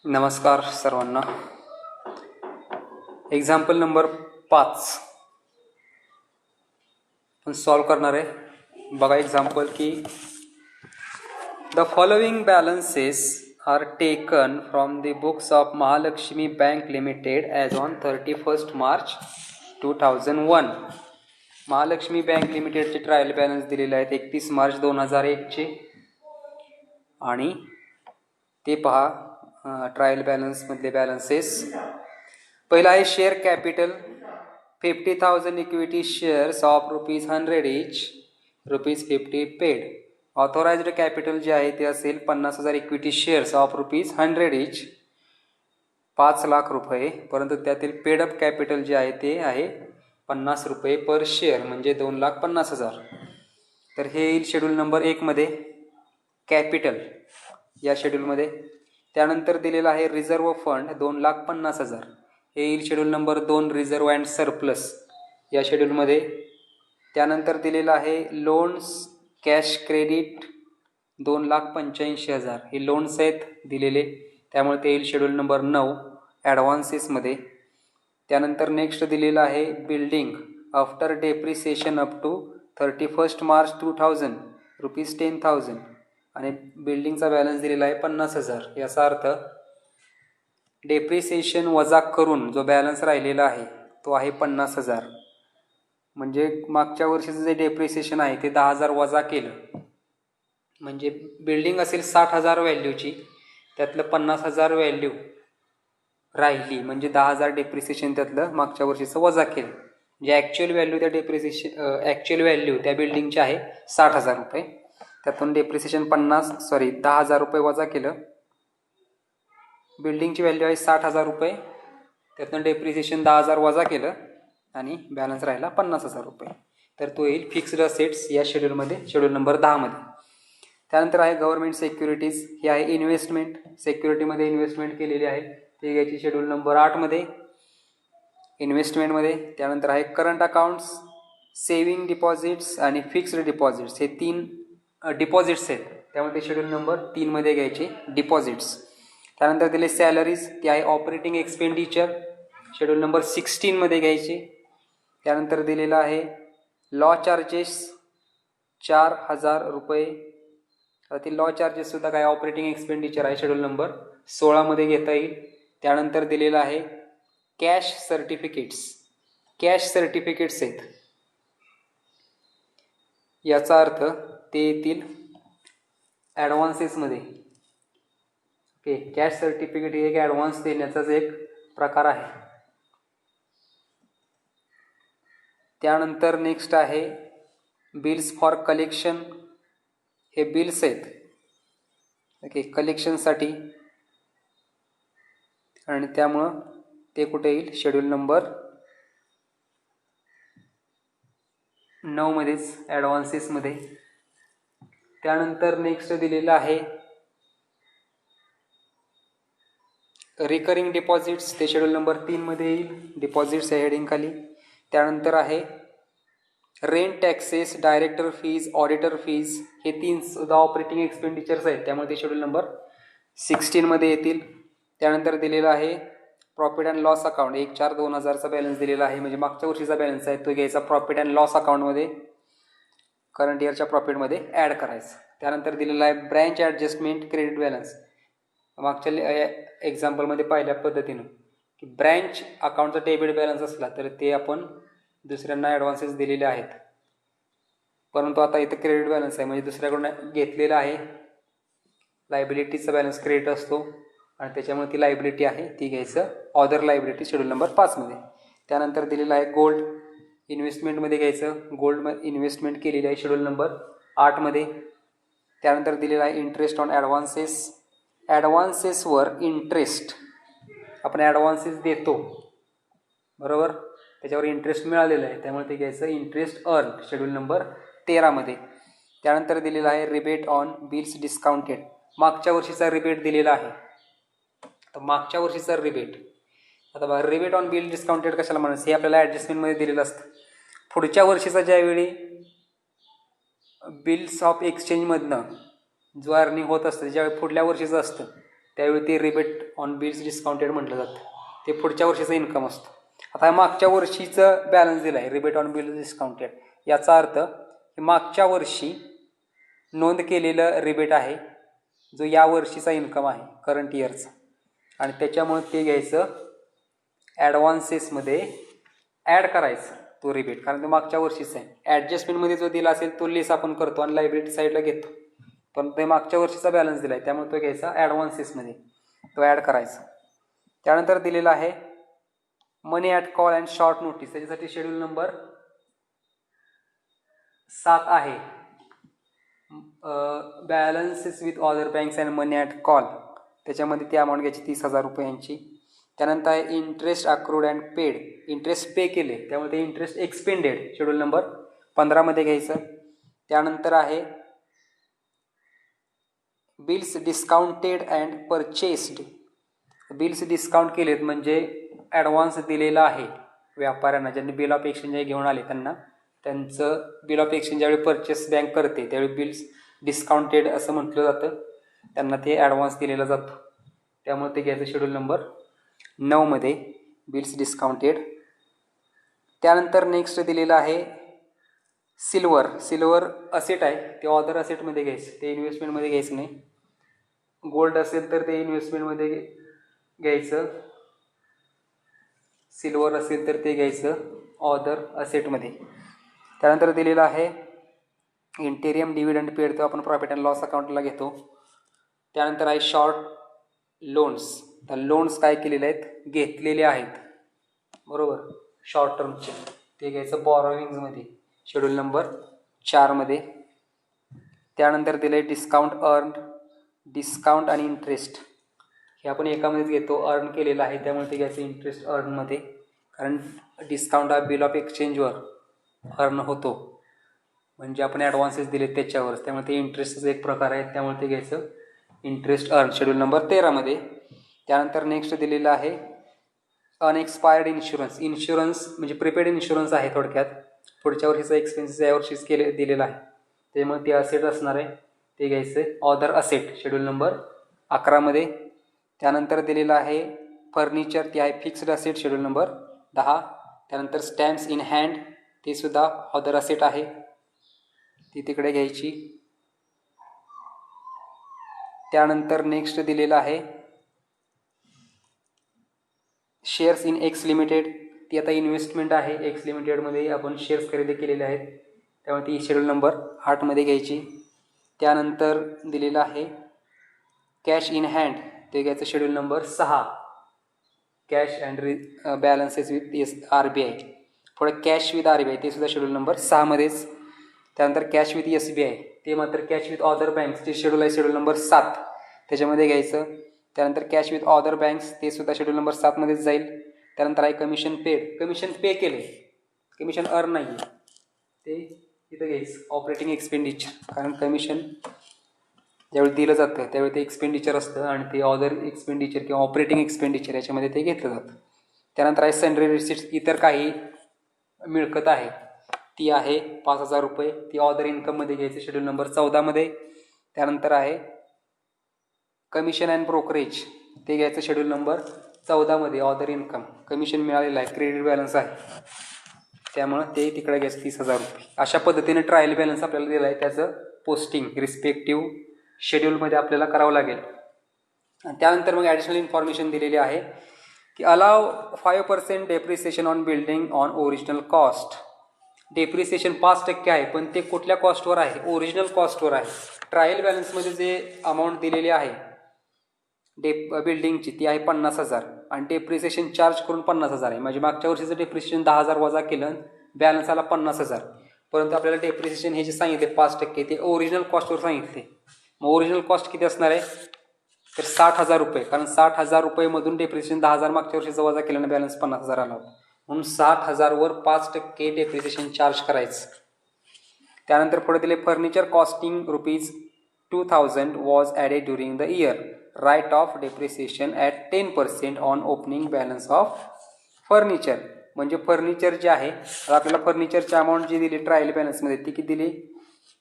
नमस्कार सर्वांना. Example number 5 आपण सॉल्व करणार आहे. बघा एक्झाम्पल की the following balances are taken from the books of Mahalakshmi bank limited as on 31 March 2001. Mahalakshmi bank लिमिटेडचे ट्रायल बॅलन्स दिलेले आहेत 31 मार्च 2001चे आणि ते पहा ट्रायल बॅलन्समधले बॅलन्सेस. पहिला आहे share capital 50,000 equity shares of ₹100 each, ₹50 paid. Authorised capital जे आहे ते असेल 50,000 इक्विटी शेअर्स ऑफ ₹100 इच, ₹5,00,000, परंतु त्यातील पेडअप कॅपिटल जे आहे ते आहे ₹50 पर शेअर म्हणजे 2,50,000. तर हे येईल शेड्यूल नंबर 1 मध्ये कॅपिटल या शेड्यूलमध्ये. त्यानंतर दिलेलं आहे रिझर्व्ह फंड 2,50,000, हे येईल schedule number 2 reserve and surplus या शेड्यूलमध्ये. त्यानंतर दिलेलं आहे लोन्स कॅश क्रेडिट 2,85,000, हे लोन्स आहेत दिलेले, त्यामुळे ते येईल शेड्यूल नंबर 9 ॲडव्हान्सेसमध्ये. त्यानंतर नेक्स्ट दिलेलं आहे building after depreciation up to 31 March 2000 ₹10,000 आणि बिल्डिंगचा बॅलन्स दिलेला आहे 50,000. याचा अर्थ डेप्रिसिएशन वजा करून जो बॅलन्स राहिलेला आहे तो आहे 50,000. म्हणजे मागच्या वर्षीचं जे डेप्रिसिएशन आहे ते 10,000 वजा केलं म्हणजे बिल्डिंग असेल 60,000 व्हॅल्यूची, त्यातलं 50,000 व्हॅल्यू राहिली म्हणजे 10,000 डेप्रिसिएशन त्यातलं मागच्या वर्षीचं वजा केलं. म्हणजे ॲक्च्युअल व्हॅल्यू त्या ॲक्च्युअल व्हॅल्यू त्या बिल्डिंगची आहे 60,000 रुपये. त्यातून डेप्रिसिएशन 10,000 रुपये वजा केलं. बिल्डिंगची व्हॅल्यू आहे 60,000 रुपये, त्यातून डेप्रिसिएशन 10,000 वजा केलं आणि बॅलन्स राहिला 50,000 रुपये. तर तो येईल फिक्स्ड असेट्स या शेड्यूलमध्ये, शेड्यूल नंबर 10 मध्ये. त्यानंतर आहे गव्हर्नमेंट सिक्युरिटीज, ही आहे इन्व्हेस्टमेंट. सिक्युरिटीमध्ये इन्व्हेस्टमेंट केलेली आहे ती घ्यायची शेड्यूल नंबर 8 मध्ये इन्व्हेस्टमेंटमध्ये. त्यानंतर आहे करंट अकाउंट्स, सेव्हिंग डिपॉझिट्स आणि फिक्स्ड डिपॉझिट्स, हे 3 डिपॉझिट्स आहेत, त्यामुळे ते शेड्यूल नंबर 3 मध्ये घ्यायचे डिपॉझिट्स. त्यानंतर दिले सॅलरीज, ती आहे ऑपरेटिंग एक्सपेंडिचर, शेड्यूल नंबर 16 मध्ये घ्यायचे. त्यानंतर दिलेलं आहे लॉ चार्जेस 4,000 रुपये, ते लॉ चार्जेस सुद्धा काय ऑपरेटिंग एक्सपेंडिचर आहे, शेड्यूल नंबर 16 मध्ये घेता येईल. त्यानंतर दिलेलं आहे कॅश सर्टिफिकेट्स, कॅश सर्टिफिकेट्स आहेत, याचा अर्थ ते येतील ॲडव्हान्सेसमध्ये. ओके, कॅश सर्टिफिकेट हे एक ॲडव्हान्स देण्याचाच एक प्रकार आहे. त्यानंतर नेक्स्ट आहे बिल्स फॉर कलेक्शन, हे बिल्स आहेत ओके कलेक्शनसाठी, आणि त्यामुळं ते कुठे येईल शेड्यूल नंबर 9 मध्येच ॲडव्हान्सेसमध्ये. त्यानंतर नेक्स्ट दिलेलं आहे रिकरिंग डिपॉझिट्स, ते शेड्यूल नंबर 3 मध्ये येईल डिपॉझिट्स या हेडिंग खाली. त्यानंतर आहे rent taxes, director fees, auditor fees, हे 3 सुद्धा ऑपरेटिंग एक्सपेंडिचर्स आहेत, त्यामुळे ते शेड्यूल नंबर 16 मध्ये येतील. त्यानंतर दिलेलं आहे प्रॉफिट अँड लॉस अकाउंट, 1/4/2000चा बॅलन्स दिलेला आहे, म्हणजे मागच्या वर्षीचा बॅलन्स आहे तो घ्यायचा प्रॉफिट अँड लॉस अकाउंटमध्ये, करंट इयरच्या प्रॉफिटमध्ये ॲड करायचं. त्यानंतर दिलेला आहे ब्रँच ॲडजस्टमेंट क्रेडिट बॅलन्स, मागच्या एक्झाम्पलमध्ये पाहिल्या पद्धतीनं की ब्रँच अकाउंटचा डेबिट बॅलन्स असला तर ते आपण दुसऱ्यांना ॲडव्हान्सेस दिलेले आहेत, परंतु आता इथं क्रेडिट बॅलन्स आहे म्हणजे दुसऱ्याकडून घेतलेला आहे. लायबिलिटीचा बॅलन्स क्रेडिट असतो आणि त्याच्यामुळे ती लायबिलिटी आहे ती घ्यायचं ऑदर लायबिलिटी शेड्यूल नंबर 5 मध्ये. त्यानंतर दिलेलं आहे गोल्ड इन्व्हेस्टमेंटमध्ये घ्यायचं, गोल्ड इन्व्हेस्टमेंट केलेली आहे शेड्यूल नंबर 8 मध्ये. त्यानंतर दिलेलं आहे इंटरेस्ट ऑन ॲडव्हान्सेस, ॲडव्हान्सेसवर इंटरेस्ट आपण ॲडव्हान्सेस देतो बरोबर, त्याच्यावर इंटरेस्ट मिळालेलं आहे त्यामुळे ते घ्यायचं इंटरेस्ट अर्न शेड्यूल नंबर 13 मध्ये. त्यानंतर दिलेलं आहे रिबेट ऑन बिल्स डिस्काउंटेड, मागच्या वर्षीचा रिबेट दिलेला आहे. तर मागच्या वर्षीचा रिबेट, आता बघा रिबेट ऑन बिल डिस्काउंटेड कशाला म्हणायचं, हे आपल्याला ॲडजस्टमेंटमध्ये दिलेलं असतं. पुढच्या वर्षीचा ज्यावेळी बिल्स ऑफ एक्सचेंजमधनं जो अर्निंग होत असतं ज्यावेळी पुढल्या वर्षीचं असतं त्यावेळी ते रिबेट ऑन बिल्स डिस्काउंटेड म्हटलं जातं. ते पुढच्या वर्षीचं इन्कम असतं. आता हा मागच्या वर्षीचं बॅलन्स दिला आहे रिबेट ऑन बिल्स डिस्काउंटेड. याचा अर्थ मागच्या वर्षी नोंद केलेलं रिबेट आहे जो या वर्षीचा इन्कम आहे करंट इयरचा, आणि त्याच्यामुळे ते घ्यायचं ॲडव्हान्सेसमध्ये ॲड करायचं तो रिबेट, कारण तो मागच्या वर्षीचा आहे. ॲडजस्टमेंटमध्ये जो दिला असेल तो लेस आपण करतो आणि लायबिलिटी साईडला घेतो, पण ते मागच्या वर्षीचा बॅलन्स दिला आहे त्यामुळे तो घ्यायचा ॲडव्हान्सेसमध्ये, तो ॲड करायचा. त्यानंतर दिलेला आहे money at call and short notice. त्याच्यासाठी शेड्यूल नंबर 7 आहे. Balances with other banks and money at call, त्याच्यामध्ये ती अमाऊंट घ्यायची 30,000 रुपयांची. त्यानंतर आहे interest accrued and paid, interest pay केले त्यामुळे ते इंटरेस्ट एक्सपेंडेड शेड्यूल नंबर 15मध्ये घ्यायचं. त्यानंतर आहे bills discounted and purchased. Bills discount केलेत म्हणजे ॲडव्हान्स दिलेला आहे व्यापाऱ्यांना, ज्यांनी बिल ऑफ एक्सचेंज घेऊन आले त्यांचं बिल ऑफ एक्सचेंज ज्यावेळी परचेस बँक करते त्यावेळी बिल्स डिस्काउंटेड असं म्हटलं जातं, त्यांना ते ॲडव्हान्स दिलेला जातो, त्यामुळे ते घ्यायचं शेड्यूल नंबर 9मध्ये बिल्स डिस्काउंटेड. त्यानंतर नेक्स्ट दिलेलं आहे सिल्वर असेट आहे, ते ऑदर असेटमध्ये घ्यायचं, ते इन्व्हेस्टमेंटमध्ये घ्यायचं नाही. गोल्ड असेल तर ते इन्व्हेस्टमेंटमध्ये घ्यायचं, सिल्वर असेल तर ते घ्यायचं ऑदर असेटमध्ये. त्यानंतर दिलेलं आहे इंटेरियम डिव्हिडंड पेड, तो आपण प्रॉफिट अँड लॉस अकाउंटला घेतो. त्यानंतर आहे शॉर्ट लोन्स, तर लोन्स काय केलेले आहेत, घेतलेले आहेत बरोबर शॉर्ट टर्मचे, ते घ्यायचं बॉरोविंग्जमध्ये शेड्यूल नंबर 4मध्ये. त्यानंतर दिलं आहे डिस्काउंट आणि इंटरेस्ट, हे आपण एकामध्येच घेतो, अर्न केलेलं आहे त्यामुळे ते घ्यायचं इंटरेस्ट अर्नमध्ये, कारण डिस्काउंट हा बिल ऑफ एक्सचेंजवर अर्न होतो, म्हणजे आपण ॲडव्हान्सेस दिले त्याच्यावरच, त्यामुळे ते इंटरेस्टचा एक प्रकार आहे त्यामुळे ते घ्यायचं इंटरेस्ट अर्न शेड्यूल नंबर 13मध्ये. त्यानंतर नेक्स्ट दिलेलं आहे अनएक्सपायर्ड इन्शुरन्स म्हणजे प्रिपेड इन्शुरन्स आहे थोडक्यात, पुढच्या वर्षीचा एक्सपेन्सेस या वर्षीच दिलेला आहे त्यामुळे ते असेट असणार आहे, ते घ्यायचं ऑदर असेट शेड्यूल नंबर 11मध्ये. त्यानंतर दिलेलं आहे फर्निचर, ते आहे फिक्स्ड असेट शेड्यूल नंबर 10. त्यानंतर स्टॅम्प्स इन हँड, ते सुद्धा ऑदर असेट आहे, ती तिकडे घ्यायची. त्यानंतर नेक्स्ट दिलेलं आहे शेअर्स इन एक्स लिमिटेड, ती आता इन्व्हेस्टमेंट आहे, एक्स लिमिटेडमध्ये आपण शेअर्स खरेदी केलेले आहेत त्यामुळे ती शेड्यूल नंबर 8मध्ये घ्यायची. त्यानंतर दिलेलं आहे कॅश इन हँड, ते घ्यायचं schedule number 6, cash and balances with RBI. पुढे कॅश विथ RBI ते सुद्धा शेड्यूल नंबर 6मध्येच. त्यानंतर कॅश विथ SBI, ते मात्र कॅश विथ अदर बँक्स जे शेड्यूल आहे शेड्यूल नंबर 7 त्याच्यामध्ये घ्यायचं. त्यानंतर कॅश विथ अदर बँक्स ते सुद्धा शेड्यूल नंबर 7मध्येच जाईल. त्यानंतर आहे कमिशन पेड, कमिशन पे केले, कमिशन अर्न नाही आहे, ते इथं घ्यायचं ऑपरेटिंग एक्सपेंडिचर, कारण कमिशन ज्यावेळी दिलं जातं त्यावेळी ते एक्सपेंडिचर असतं आणि ते अदर एक्सपेंडिचर किंवा ऑपरेटिंग एक्सपेंडिचर याच्यामध्ये ते घेतलं जातं. त्यानंतर आहे सनरी रिसिट्स, इतर काही मिळकत आहे ती आहे 5,000 रुपये, ती ऑदर इन्कममध्ये घ्यायचं शेड्यूल नंबर 14मध्ये. त्यानंतर आहे कमिशन अँड ब्रोकरेज, ते घ्यायचं शेड्यूल नंबर 14मध्ये ऑदर इन्कम, कमिशन मिळालेलं आहे, क्रेडिट बॅलन्स आहे त्यामुळं ते तिकडे घ्यायचं 30,000 रुपये. अशा पद्धतीने ट्रायल बॅलन्स आपल्याला दिलं आहे, त्याचं पोस्टिंग रिस्पेक्टिव्ह शेड्यूलमध्ये आपल्याला करावं लागेल. आणि त्यानंतर मग ॲडिशनल इन्फॉर्मेशन दिलेली आहे की allow 5% depreciation on building on original cost. Depreciation 5% आहे, पण ते कुठल्या कॉस्टवर आहे, ओरिजिनल कॉस्टवर आहे. ट्रायल बॅलन्समध्ये जे अमाऊंट दिलेली आहे बिल्डिंगची ती आहे 50,000 आणि डेप्रिसिएशन चार्ज करून 50,000 आहे, म्हणजे मागच्या वर्षीचं डेप्रिसिएशन 10,000 वजा केलं, बॅलन्स आला 50,000. परंतु आपल्याला डेप्रिसिएशन हे जे सांगितले 5% ते ओरिजिनल कॉस्टवर सांगितले. मग ओरिजिनल कॉस्ट किती असणार आहे तर 60,000 रुपये, कारण 60,000 रुपयेमधून डेप्रिसिएशन 10,000 मागच्या वर्षीचा वजा केल्यानं बॅलन्स 50,000 आला होता, म्हणून 60,000वर 5% डेप्रिसिएशन चार्ज करायचं. त्यानंतर पुढे दिले furniture costing ₹2,000 was added during the year, write off depreciation at 10% on opening balance of furniture. म्हणजे फर्निचर जे आहे, आपल्याला फर्निचरची अमाऊंट जी दिली ट्रायल बॅलन्समध्ये ती किती दिली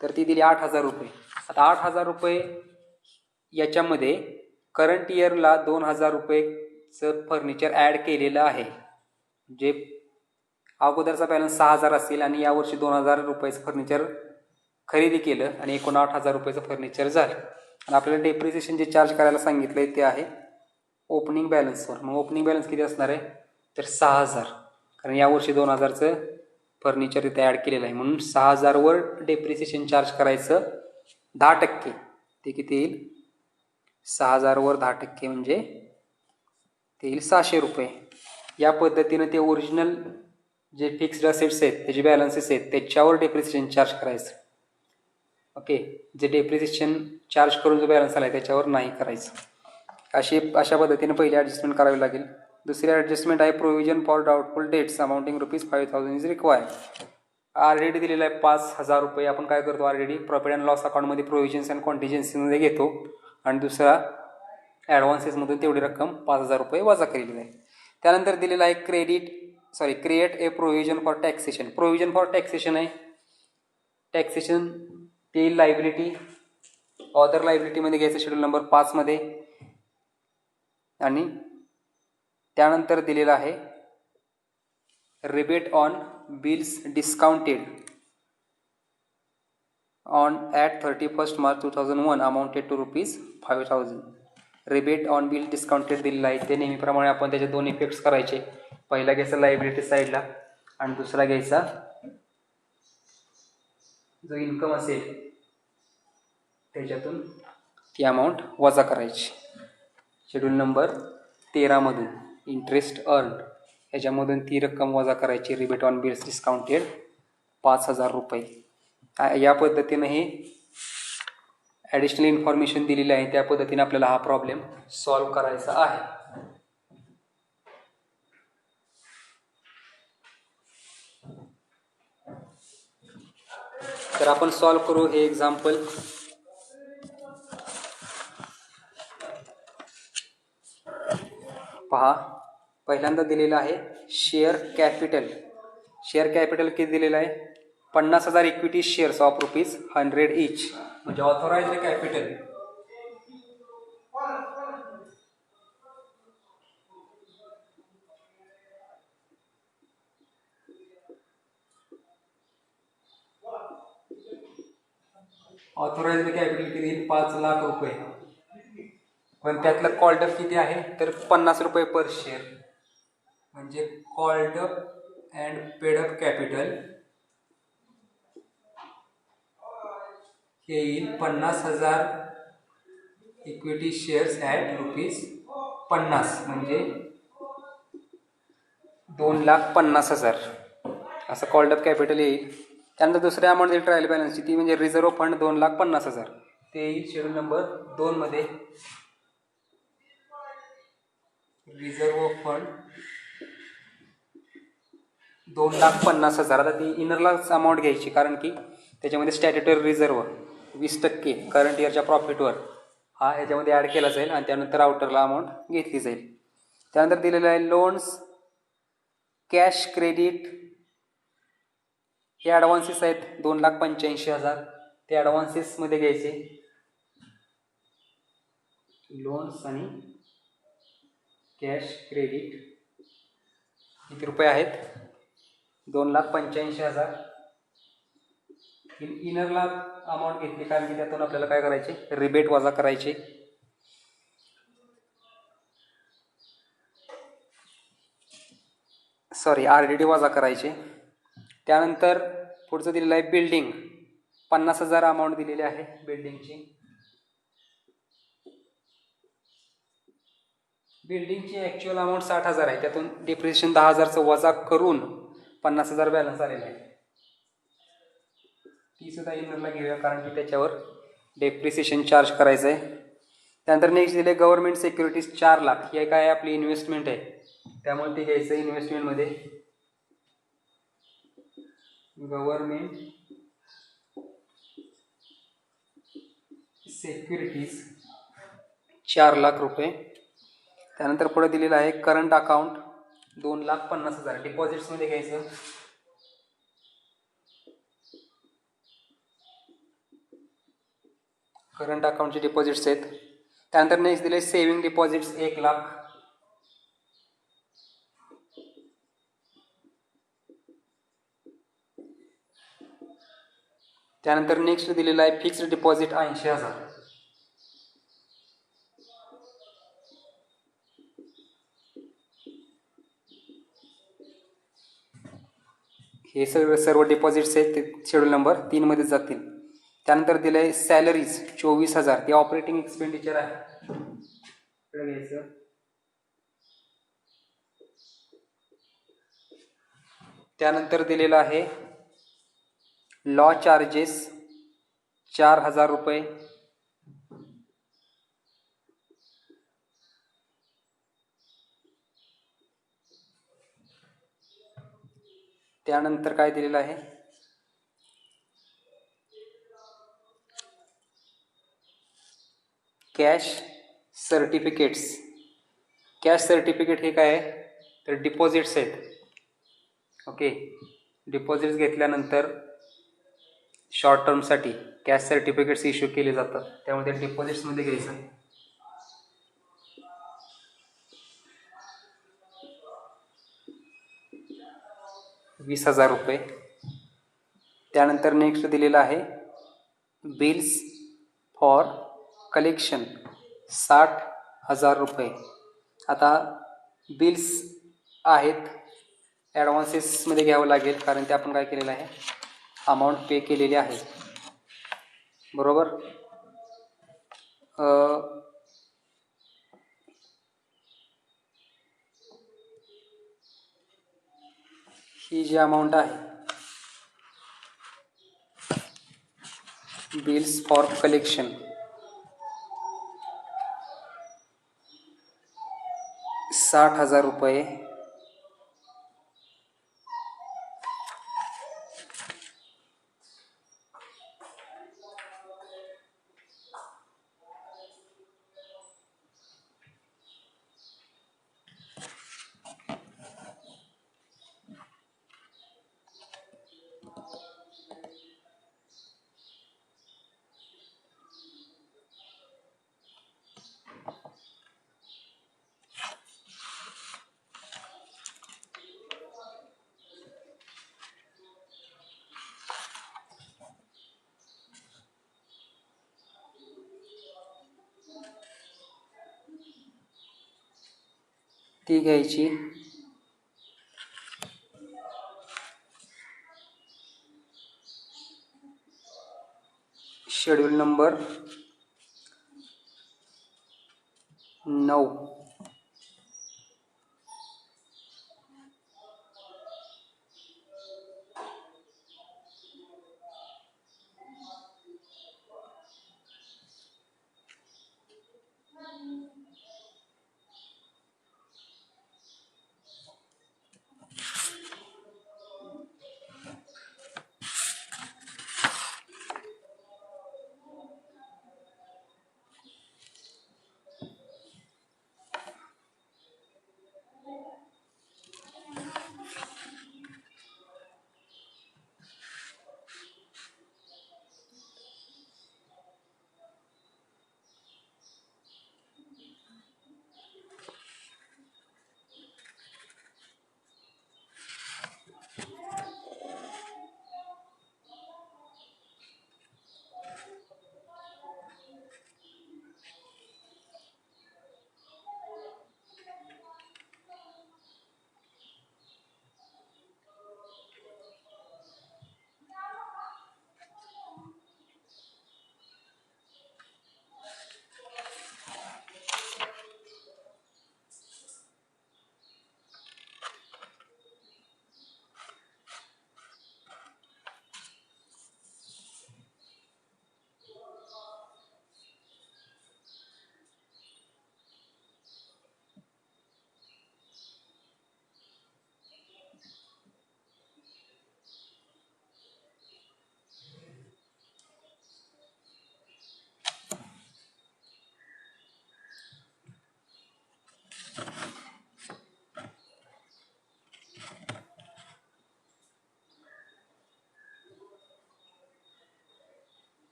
तर ती दिली 8,000 रुपये. आता 8,000 रुपये याच्यामध्ये करंट इयरला 2000 रुपयेचं फर्निचर ॲड केलेलं आहे. जे अगोदरचा बॅलन्स 6000 असेल आणि यावर्षी 2000 रुपयाचं फर्निचर खरेदी केलं आणि 89,000 रुपयाचं फर्निचर झालं. आणि आपल्याला डेप्रिसिएशन जे चार्ज करायला सांगितलं आहे ते आहे ओपनिंग बॅलन्सवर. मग ओपनिंग बॅलन्स किती असणार आहे तर 6000, कारण यावर्षी 2000चं फर्निचर इथे ॲड केलेलं आहे म्हणून 6000वर डेप्रिसिएशन चार्ज करायचं 10%. ते किती येईल 6000वर 10% म्हणजे ते येईल 600 रुपये. या पद्धतीनं ते ओरिजिनल जे फिक्स्ड असेट्स आहेत त्याचे बॅलन्सेस आहेत त्याच्यावर डेप्रिसिएशन चार्ज करायचं. ओके, जे डेप्रिसिएशन चार्ज करून जो बॅलन्स आला आहे त्याच्यावर नाही करायचं. अशा पद्धतीने पहिली ॲडजस्टमेंट करावी लागेल. दुसरी ॲडजस्टमेंट आहे provision for doubtful debts amounting ₹5000 is required. Already दिलेला आहे 5000 रुपये. आपण काय करतो ऑलरेडी प्रॉफिट अँड लॉस अकाउंटमध्ये प्रोव्हिजन्स अँड कॉन्टिजन्सीमध्ये घेतो आणि दुसरा ॲडव्हान्सेसमधून तेवढी रक्कम 5000 रुपये वजा केलेली आहे. त्यानंतर दिलेलं आहे create a provision for taxation. Provision for taxation आहे टॅक्सेशन ते लायबिलिटी ऑदर लायबिलिटीमध्ये घ्यायचं शेड्यूल नंबर 5 मध्ये. आणि त्यानंतर दिलेलं आहे rebate on bills discounted on at 31 March 2001 amounted to ₹5000. Rebate on bill discounted दिलेलं आहे. ते नेहमीप्रमाणे आपण त्याचे दोन इफेक्ट्स करायचे. पहिला घ्यायचा लायबिलिटी साईडला आणि दुसरा घ्यायचा जो इन्कम असेल त्याच्यातून ती अमाऊंट वजा करायची. शेड्यूल नंबर 13 मधून इंटरेस्ट अर्न ह्याच्यामधून ती रक्कम वजा करायची. रिबेट ऑन बिल्स डिस्काउंटेड 5000 रुपये. या पद्धतीनं हे ॲडिशनल इन्फॉर्मेशन दिलेली आहे. त्या पद्धतीने आपल्याला हा प्रॉब्लेम सॉल्व करायचा आहे. तर आपण सॉल्व करू हे एक्झाम्पल. पहा, पहिल्यांदा दिलेलं आहे शेअर कॅपिटल. शेअर कॅपिटल किती दिलेलं आहे 50,000 इक्विटी शेअर्स ऑफ ₹100 इच. म्हणजे ऑथोराइज्ड कॅपिटल किती येईल 5 लाख रुपये. पण त्यातलं कॉल्डअप किती आहे तर 50 रुपये पर शेअर. म्हणजे कॉल्डअप अँड पेडअप कॅपिटल हे येईल 50,000 इक्विटी शेअर्स ॲट ₹50 म्हणजे 2,50,000 असं कॉल्डअप कॅपिटल येईल. त्यानंतर दुसऱ्या अमाऊंट येईल ट्रायल बॅलन्सची ती म्हणजे रिझर्व्ह फंड 2,50,000 ते येईल शेड्यूल नंबर 2 मध्ये. Reserve fund 2,50,000. आता ती इनरलाच अमाऊंट घ्यायची कारण की त्याच्यामध्ये स्टॅट्युटरी रिझर्व्ह 20% करंट इयरच्या प्रॉफिटवर हा ह्याच्यामध्ये ॲड केला जाईल आणि त्यानंतर आउटरला अमाऊंट घेतली जाईल. त्यानंतर दिलेलं आहे लोन्स कॅश क्रेडिट हे ॲडव्हान्सेस आहेत 2,85,000 ते ॲडव्हान्सेसमध्ये घ्यायचे. लोन्स आणि कॅश क्रेडिट किती रुपये आहेत 2,85,000. इनरला अमाऊंट घेतली कारण की त्यातून आपल्याला काय करायचे रिबेट वजा करायचे. RDD वजा करायचे. त्यानंतर पुढचं दिलेलं आहे बिल्डिंग 50,000 अमाऊंट दिलेली आहे बिल्डिंगची. बिल्डिंगची ॲक्च्युअल अमाऊंट 60,000 आहे. त्यातून डिप्रिसिएशन 10,000चं वजा करून 50,000 बॅलन्स आलेला आहे. ती सुद्धा इनरला घेऊया कारण की त्याच्यावर डेप्रिसिएशन चार्ज करायचं आहे. त्यानंतर नेक्स्ट दिले गव्हर्नमेंट सिक्युरिटीज 4 लाख. हे काय आपली इन्व्हेस्टमेंट आहे त्यामुळे ते घ्यायचं इन्व्हेस्टमेंटमध्ये. गव्हर्नमेंट सिक्युरिटीज 4 लाख रुपये. त्यानंतर पुढे दिलेलं आहे करंट अकाउंट 2,50,000 डिपॉझिट्समध्ये घ्यायचं. करंट अकाउंटचे डिपॉझिट्स आहेत त्यानंतर नेक्स्ट दिले सेव्हिंग डिपॉझिट्स 1,00,000. त्यानंतर नेक्स्ट दिलेला आहे फिक्स्ड डिपॉझिट 80,000. हे सर्व डिपॉझिट्स आहेत ते शेड्यूल नंबर 3 मध्ये जातील. त्यानंतर दिलं आहे सॅलरीज 24,000. ते ऑपरेटिंग एक्सपेंडिचर आहे. इकडे घ्यायचं. त्यानंतर दिलेलं आहे लॉ चार्जेस 4,000 रुपये. त्यानंतर काय दिलेलं आहे कॅश सर्टिफिकेट्स. कॅश सर्टिफिकेट हे काय आहे तर डिपॉझिट्स आहेत. ओके, डिपॉझिट्स घेतल्यानंतर शॉर्ट टर्मसाठी कॅश सर्टिफिकेट्स इश्यू केले जातात. त्यामध्ये डिपॉझिट्समध्ये घ्यायचं. ₹20,000. त्यानंतर नेक्स्ट दिलेलं आहे बिल्स फॉर कलेक्शन 60,000 रुपये. आता बिल्स आहेत ॲडव्हान्सेसमध्ये घ्यावं लागेल कारण ते आपण काय केलेलं आहे अमाऊंट पे केलेली आहे. बरोबर. ही जी अमाऊंट आहे बिल्स फॉर कलेक्शन 60,000 रुपये. ती घ्यायची. Schedule number 9.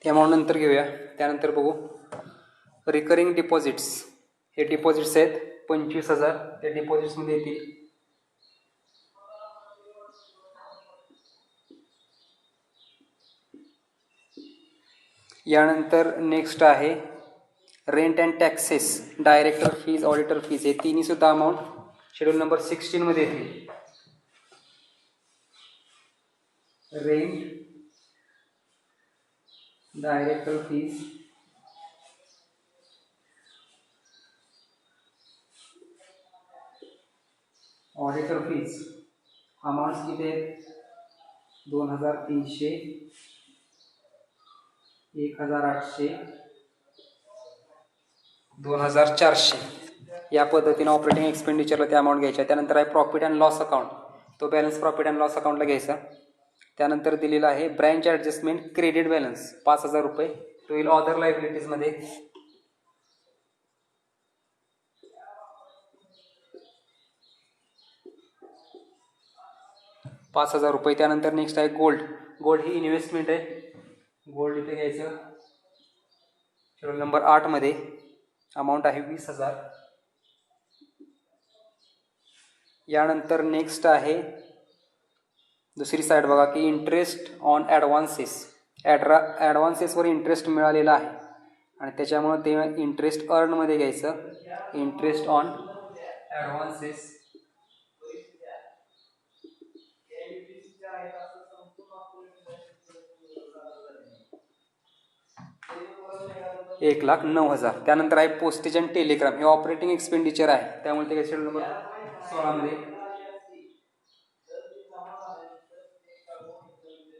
ते अमाऊंट नंतर घेऊया. त्यानंतर बघू रिकरिंग डिपॉझिट्स. हे डिपॉझिट्स आहेत 25,000. ते डिपॉझिट्समध्ये येतील. यानंतर नेक्स्ट आहे rent and taxes, director fees, auditor fees. हे तिन्ही सुद्धा अमाऊंट शेड्यूल नंबर 16 मध्ये येतील. Rent, director fees, auditor fees amounts किती आहेत? 2,300, 1,800, 2,400 या पद्धतीने ऑपरेटिंग एक्सपेंडिचरला त्या अमाऊंट घ्यायच्या. त्यानंतर आहे प्रॉफिट अँड लॉस अकाउंट. तो बॅलन्स प्रॉफिट अँड लॉस अकाउंटला घ्यायचा. त्यानंतर दिलेला आहे ब्रँच ॲडजस्टमेंट क्रेडिट बॅलन्स 5,000 रुपये. तो येईल ऑदर लायबिलिटीजमध्ये. ₹5,000. त्यानंतर नेक्स्ट आहे गोल्ड. गोल्ड ही इन्व्हेस्टमेंट आहे. गोल्ड इथे घ्यायचं शेड्यूल नंबर 8 मध्ये. अमाऊंट आहे 20,000. यानंतर नेक्स्ट आहे दुसरी साईड बघा की इंटरेस्ट ऑन ॲडव्हान्सेस. ॲडव्हान्सेसवर इंटरेस्ट मिळालेला आहे आणि त्याच्यामुळे ते इंटरेस्ट अर्नमध्ये घ्यायचं. Interest on advances ₹1,09,000. त्यानंतर आहे पोस्टेज अँड टेलिग्राम. हे ऑपरेटिंग एक्सपेंडिचर आहे त्यामुळे ते शेड्यूल नंबर 16 मध्ये.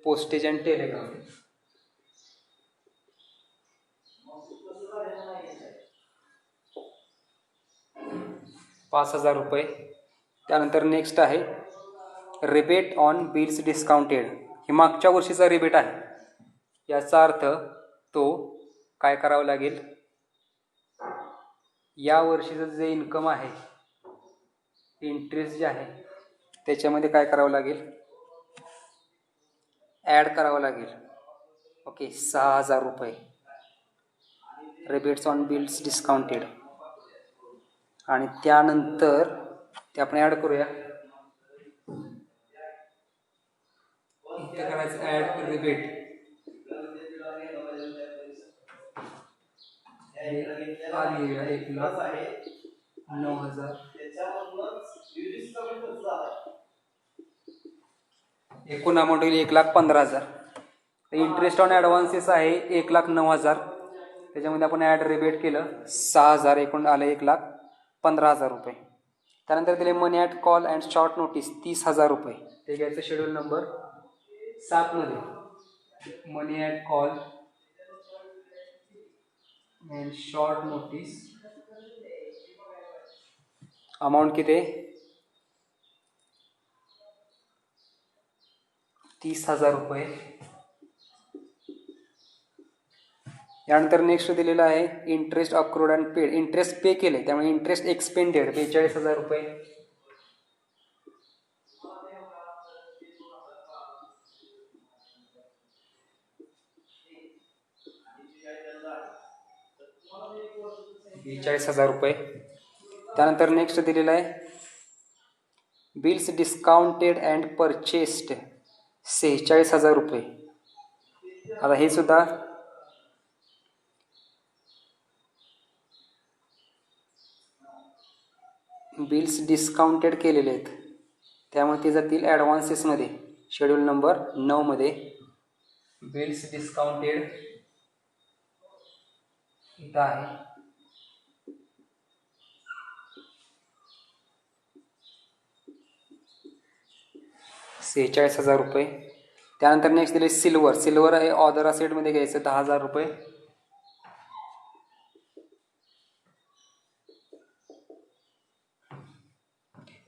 Postage and Telegram ₹5,000. त्यानंतर नेक्स्ट आहे रिबेट ऑन बिल्स डिस्काउंटेड. हे मागच्या वर्षीचा रिबेट आहे. याचा अर्थ तो काय करावं लागेल, या वर्षीचं जे इन्कम आहे इंटरेस्ट जे आहे त्याच्यामध्ये काय करावं लागेल, ॲड करावं लागेल. Okay, ₹6,000 rebates on bills discounted. आणि त्यानंतर ते आपण ॲड करूया. इथे करायचं ॲड रिबेट. आली 1,09,000. एकूण अमाऊंट होईल 1,15,000. इंटरेस्ट ऑन ॲडव्हान्सेस आहे 1,09,000. त्याच्यामध्ये आपण ॲड रिबेट केलं 6,000. एकूण आलं 1,15,000. त्यानंतर दिले money at call and short notice ₹30,000. ते घ्यायचं शेड्यूल नंबर 7 मध्ये. Money at call and short notice amount किती आहे? ₹30,000. यानंतर नेक्स्ट दिलेला आहे interest accrued and paid. Interest pay केले त्यामुळे इंटरेस्ट एक्सपेंडेड ₹42,000. ₹42,000. त्यानंतर नेक्स्ट दिलेला आहे बिल्स डिस्काउंटेड अँड परचेस्ड ₹46,000. आता हे सुद्धा बिल्स डिस्काउंटेड केलेले आहेत त्यामुळे ते जातील ॲडव्हान्सेसमध्ये शेड्यूल नंबर 9 मध्ये. बिल्स डिस्काउंटेड इथं आहे. ₹46,000. त्यानंतर नेक्स्ट दिले सिल्वर. सिल्वर आहे ऑदर असेटमध्ये घ्यायचं ₹10,000.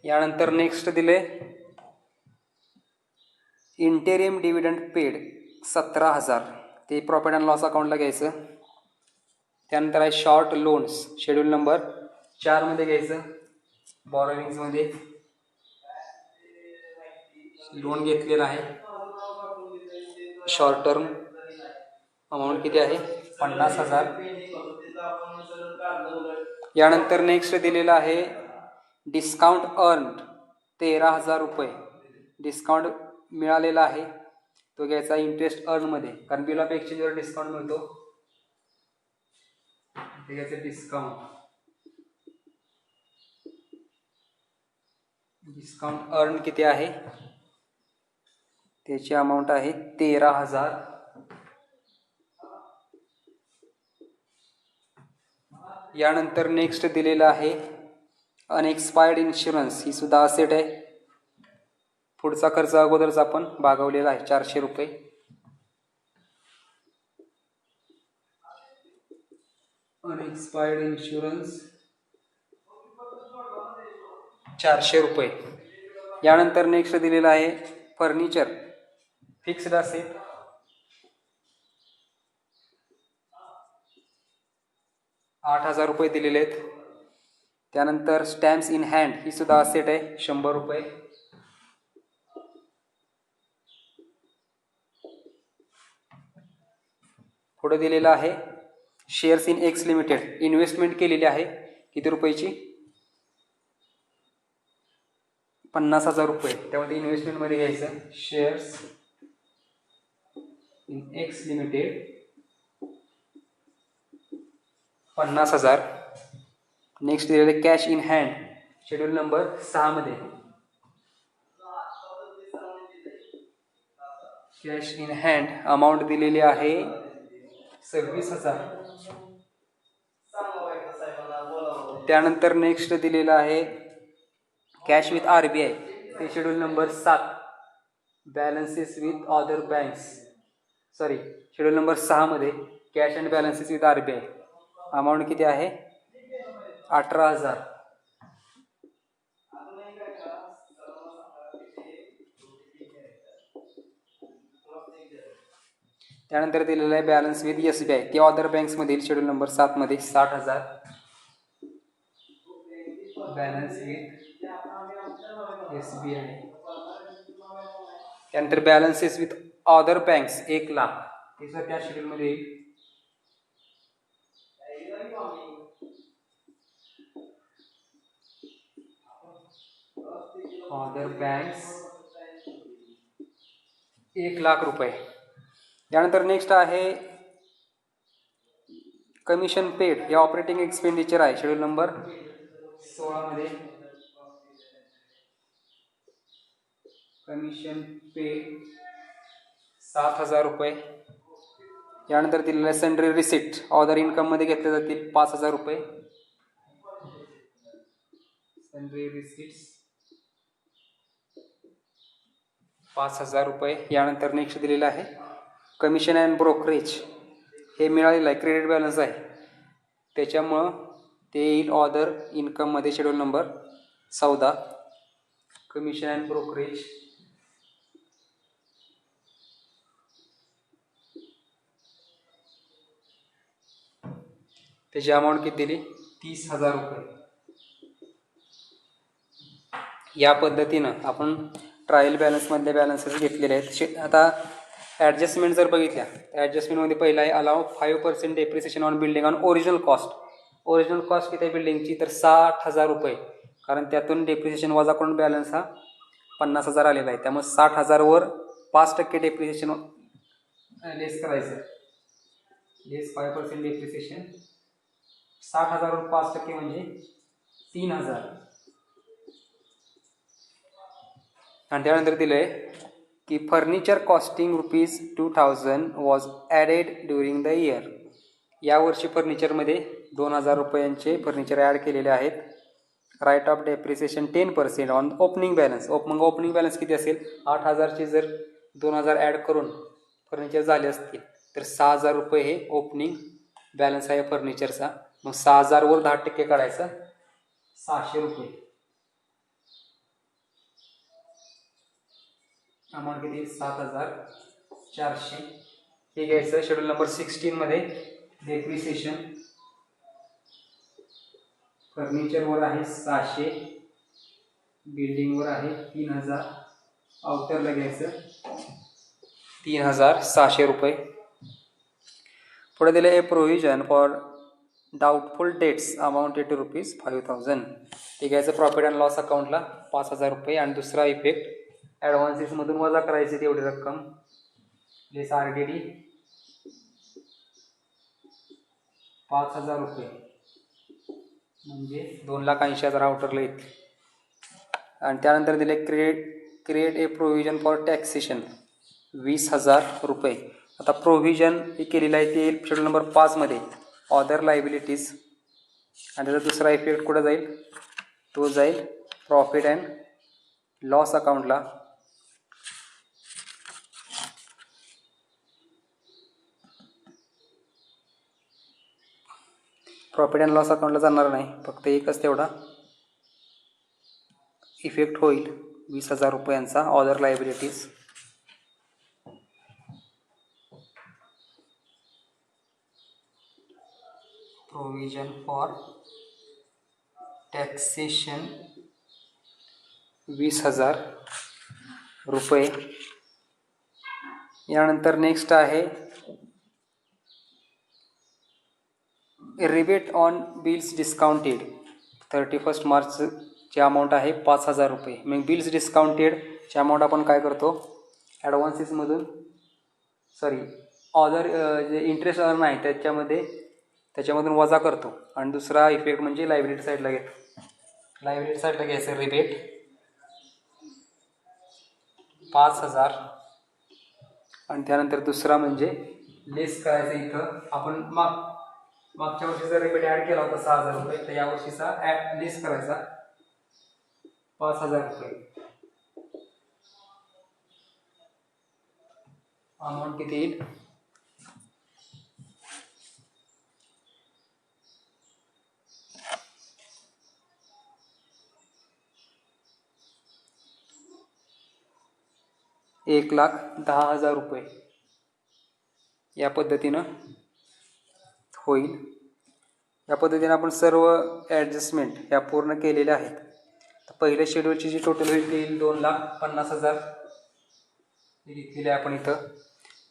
यानंतर नेक्स्ट दिले इंटेरियम डिव्हिडंड पेड 17,000. ते प्रॉफिट अँड लॉस अकाउंटला घ्यायचं. त्यानंतर आहे शॉर्ट लोन्स शेड्यूल नंबर 4 मध्ये घ्यायचं. बॉरोविंग्समध्ये लोन घेतलेला आहे शॉर्ट टर्म अमाऊंट किती आहे 50,000. यानंतर नेक्स्ट दिलेला आहे डिस्काउंट अर्न्ड 13,000 रुपये. डिस्काउंट मिळालेला आहे तो घ्यायचा इंटरेस्ट अर्नमध्ये, कारण बिल ऑफ एक्सचेंजवर डिस्काउंट मिळतो. ते घ्यायचं डिस्काउंट अर्न किती आहे, त्याची अमाऊंट आहे 13,000. यानंतर नेक्स्ट दिलेला आहे अनएक्सपायर्ड इन्शुरन्स, ही सुद्धा असेट आहे. पुढचा खर्च अगोदरच आपण भागवलेला आहे 400 रुपये. अनएक्सपायर्ड इन्शुरन्स 400 रुपये. यानंतर नेक्स्ट दिलेला आहे फर्निचर फिक्स्ड असेट, 8,000 रुपये दिलेले आहेत. त्यानंतर स्टॅम्प्स इन हँड, ही सुद्धा असेट आहे 100 रुपये. पुढे दिलेला आहे shares in X limited, investment केलेली आहे किती रुपयाची 50,000 रुपये. त्यामध्ये इन्व्हेस्टमेंटमध्ये घ्यायचं shares in X limited 50,000. Next दिलेले cash in hand schedule number 6 मध्ये, कॅश इन हँड अमाऊंट दिलेली आहे 26,000. त्यानंतर नेक्स्ट दिलेला आहे कॅश विथ RBI, ते schedule number 7, balances with other banks, schedule number 6 मध्ये cash and balances with RBI amount किती आहे 18,000. त्यानंतर दिलेलं आहे बॅलन्स विथ SBI, ते अदर बँक्स मधील शेड्यूल नंबर 7 मध्ये 60,000 बॅलन्स विथ SBI. त्यानंतर बॅलन्सेस विथ अदर बँक्स 1,00,000, हे सर त्या शेड्यूल मध्ये येईल. अदर बँक्स 1,00,000 रुपये. त्यानंतर नेक्स्ट आहे कमिशन पेड, हे ऑपरेटिंग एक्सपेंडिचर आहे शेड्यूल नंबर 16 मध्ये. कमिशन पेड 7,000 रुपये. यानंतर दिलेलं आहे सन्ड्री रिसिट, अदर इन्कम मध्ये घेतले जातील 5,000 रुपये. सन्ड्री रिसिट्स 5,000 रुपये. यानंतर नेक्स्ट दिलेलं आहे कमिशन अँड ब्रोकरेज, हे मिळालेलं आहे क्रेडिट बॅलन्स आहे, त्याच्यामुळं ते येईल अदर इन्कम मध्ये schedule number 14. Commission and brokerage त्याची अमाऊंट किती दिली 30,000 रुपये. या पद्धतीनं आपण ट्रायल बॅलन्समधले बॅलन्सेस घेतलेले आहेत. आता ॲडजस्टमेंट जर बघितल्या, ॲडजस्टमेंटमध्ये पहिला आहे allow 5% depreciation on building on original cost. Original cost किती आहे बिल्डिंगची तर 60,000 रुपये, कारण त्यातून डेप्रिसिएशन वजा करून बॅलन्स हा 50,000 आलेला आहे. त्यामुळे 60,000 वर 5% डेप्रिसिएशन लेस करायचं, लेस 5% डेप्रिसिएशन. 60,000 वर 5% म्हणजे 3,000. आणि त्यानंतर दिलं आहे की furniture costing ₹2,000 was added during the year. यावर्षी फर्निचरमध्ये 2,000 रुपयांचे फर्निचर ॲड केलेले आहेत. Write off depreciation 10% on opening balance. मग ओपनिंग बॅलन्स किती असेल 8,000चे जर 2,000 ॲड करून फर्निचर झाले असतील तर 6,000 रुपये हे ओपनिंग बॅलन्स आहे फर्निचरचा. मग 6,000 वर 10% काढायचा 600 रुपये. अमाऊंट किती 7,400. हे घ्यायचं शेड्यूल नंबर 16 मध्ये. डेप्रिसिएशन फर्निचरवर आहे 600, बिल्डिंगवर आहे 3,000, आउटरला घ्यायचं 3,600 रुपये. पुढे दिले a provision for doubtful debts amounted to ₹5,000. ठीक आहे, प्रॉफिट अँड लॉस अकाउंटला 5,000 रुपये. आणि दुसरा इफेक्ट ॲडव्हान्सेसमधून वजा करायची तेवढी रक्कम, लेस RDD 5,000 रुपये म्हणजे 2,80,000 आउटरला येतील. आणि त्यानंतर दिले create a provision for taxation 20,000 रुपये. आता प्रोव्हिजन हे केलेलं आहे ते शेड्यूल नंबर 5 मध्ये ऑदर लायबिलिटीज. आणि त्याचा दुसरा इफेक्ट कुठं जाईल, तो जाईल प्रॉफिट अँड लॉस अकाउंटला. प्रॉफिट अँड लॉस अकाउंटला जाणार नाही, फक्त एकच तेवढा इफेक्ट होईल 20,000 रुपयांचा other liabilities. Provision for taxation 20,000 रुपये. यानंतर नेक्स्ट आहे रिबेट ऑन बिल्स डिस्काउंटेड 31 मार्चची अमाऊंट आहे 5,000 रुपये. मग बिल्स डिस्काउंटेडची अमाऊंट आपण काय करतो, ॲडव्हान्सेसमधून ऑदर जे इंटरेस्ट अर्न आहे त्याच्यामधून वजा करतो. आणि दुसरा इफेक्ट म्हणजे लायबिलिटी साईडला घ्यायचं रिबेट 5,000. आणि त्यानंतर दुसरा म्हणजे लेस करायचं. इथं आपण मागच्या वर्षीचा रिबेट ॲड केला होता 6,000 रुपये, तर या वर्षीचा लेस करायचा 5,000 रुपये. अमाऊंट किती येईल, ₹1,10,000 रुपये. या पद्धतीनं होईल. या पद्धतीने आपण सर्व ॲडजस्टमेंट ह्या पूर्ण केलेल्या आहेत. तर पहिल्या शेड्यूलची जी टोटल होईल ती 2,50,000 घेतलेली आहे आपण इथं.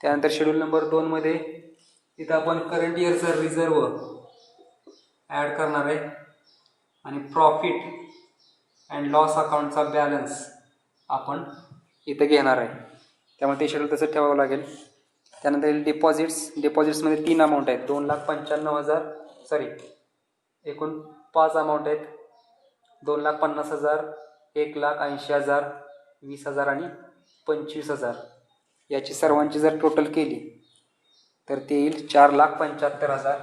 त्यानंतर शेड्यूल नंबर 2 मध्ये इथं आपण करंट इयरचा रिझर्व ॲड करणार आहे आणि प्रॉफिट अँड लॉस अकाउंटचा बॅलन्स आपण इथं घेणार आहे. त्यामुळे ते शेड्यूल तसं ठेवावं लागेल. त्यानंतर डिपॉझिट्समध्ये 3 अमाऊंट आहेत. 2,95,000 एकूण 5 अमाऊंट आहेत. 2,50,000, 1,80,000, 20,000 आणि 25,000. याची सर्वांची जर टोटल केली तर ते येईल 4,75,000.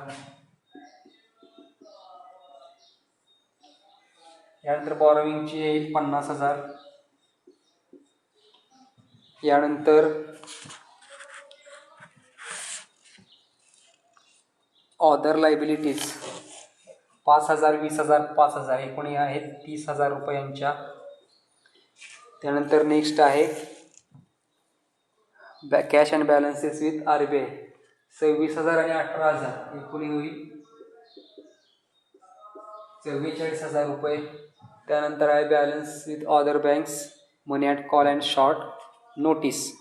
यानंतर बॉरोविंगची येईल 50,000. यानंतर ऑदर लायबिलिटीज 5,000, 20,000, 5,000 एकूण आहेत 30,000 रुपयांच्या. त्यानंतर नेक्स्ट आहे cash and balances with RBI 26,000 आणि 18,000 एकूण होईल 44,000 रुपये. त्यानंतर आहे balance with other banks money at call and short notice,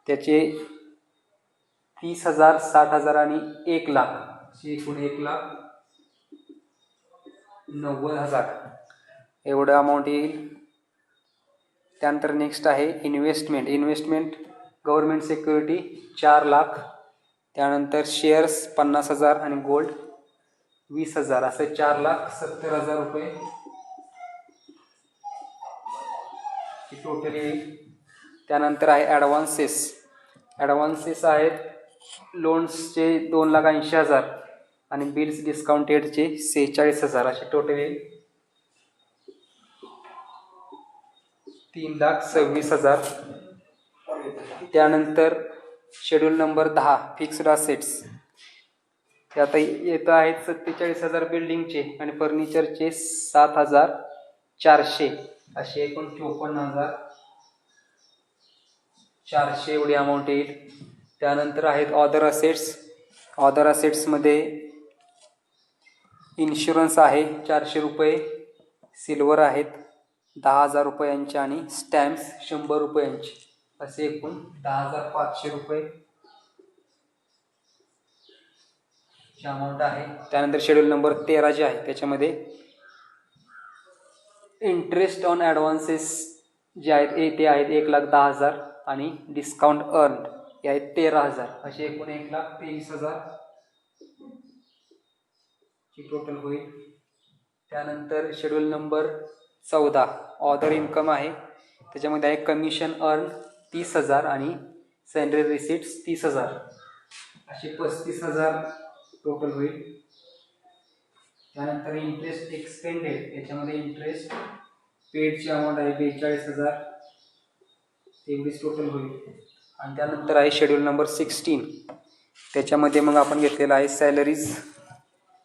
त्याचे 30,000, 60,000 आणि 1,00,000 एकूण 1,90,000 एवढं अमाऊंट येईल. त्यानंतर नेक्स्ट आहे इन्व्हेस्टमेंट गव्हर्नमेंट सिक्युरिटी 4,00,000. त्यानंतर शेअर्स 50,000 आणि गोल्ड 20,000 असं 4,70,000 रुपये टोटल येईल. त्यानंतर आहे ॲडव्हान्सेस आहेत लोन्सचे 2,80,000 आणि बिल्स डिस्काउंटेडचे 46,000 असे टोटल येईल 3,26,000. त्यानंतर शेड्यूल नंबर 10 फिक्स्ड असेट्स, ते आता येतं आहेत 47,000 बिल्डिंगचे आणि फर्निचरचे 7,400 असे एकूण 54,400 एवढी अमाऊंट येईल. त्यानंतर आहेत ऑदर असेट्समध्ये इन्शुरन्स आहे 400 रुपये, सिल्वर आहेत 10,000 रुपयांचे आणि स्टॅम्प्स 100 रुपयांचे असे एकूण 10,500 रुपये. ची अमाऊंट आहे. त्यानंतर शेड्यूल नंबर 13 जे आहे त्याच्यामध्ये इंटरेस्ट ऑन ॲडव्हान्सेस जे आहेत ते आहेत 1,10,000 आणि डिस्काउंट अर्न हे आहेत 13,000 असे एकूण 1,23,000 ची टोटल होईल. त्यानंतर शेड्यूल नंबर 14 ऑदर इन्कम आहे. त्याच्यामध्ये आहे कमिशन अर्न 30,000 आणि सॅलरी रिसिट्स 30,000 असे 35,000 टोटल होईल. त्यानंतर इंटरेस्ट एक्सपेंडेड याच्यामध्ये इंटरेस्ट पेडची अमाऊंट आहे 42,000 तेवढीच टोटल होईल. आणि त्यानंतर आहे शेड्यूल नंबर 16 त्याच्यामध्ये मग आपण घेतलेला आहे salaries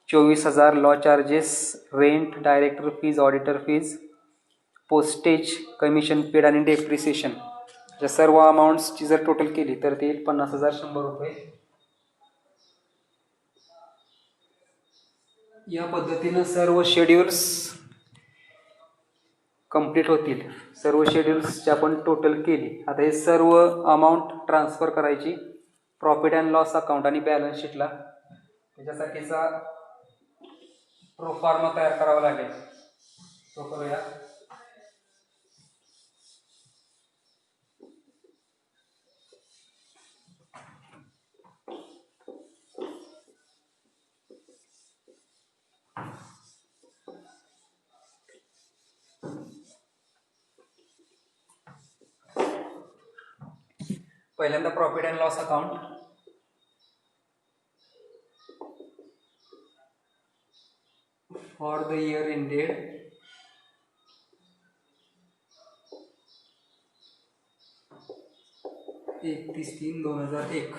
24,000, law charges, rent, director fees, auditor fees, postage, commission paid आणि डेप्रिसिएशन या सर्व अमाऊंट्सची जर टोटल केली तर ते 50,100 रुपये. या पद्धतीनं सर्व शेड्यूल्स कंप्लीट होतील. सर्व शेड्यूल्सची आपण टोटल केली. आता हे सर्व अमाऊंट ट्रान्सफर करायची प्रॉफिट अँड लॉस अकाउंट आणि बॅलन्स शीटला. त्याच्यासाठीचा प्रोफॉर्मा तयार करावा लागेल, तो करूया. पहिल्यांदा profit and loss account. For the year ended 31/3/2001.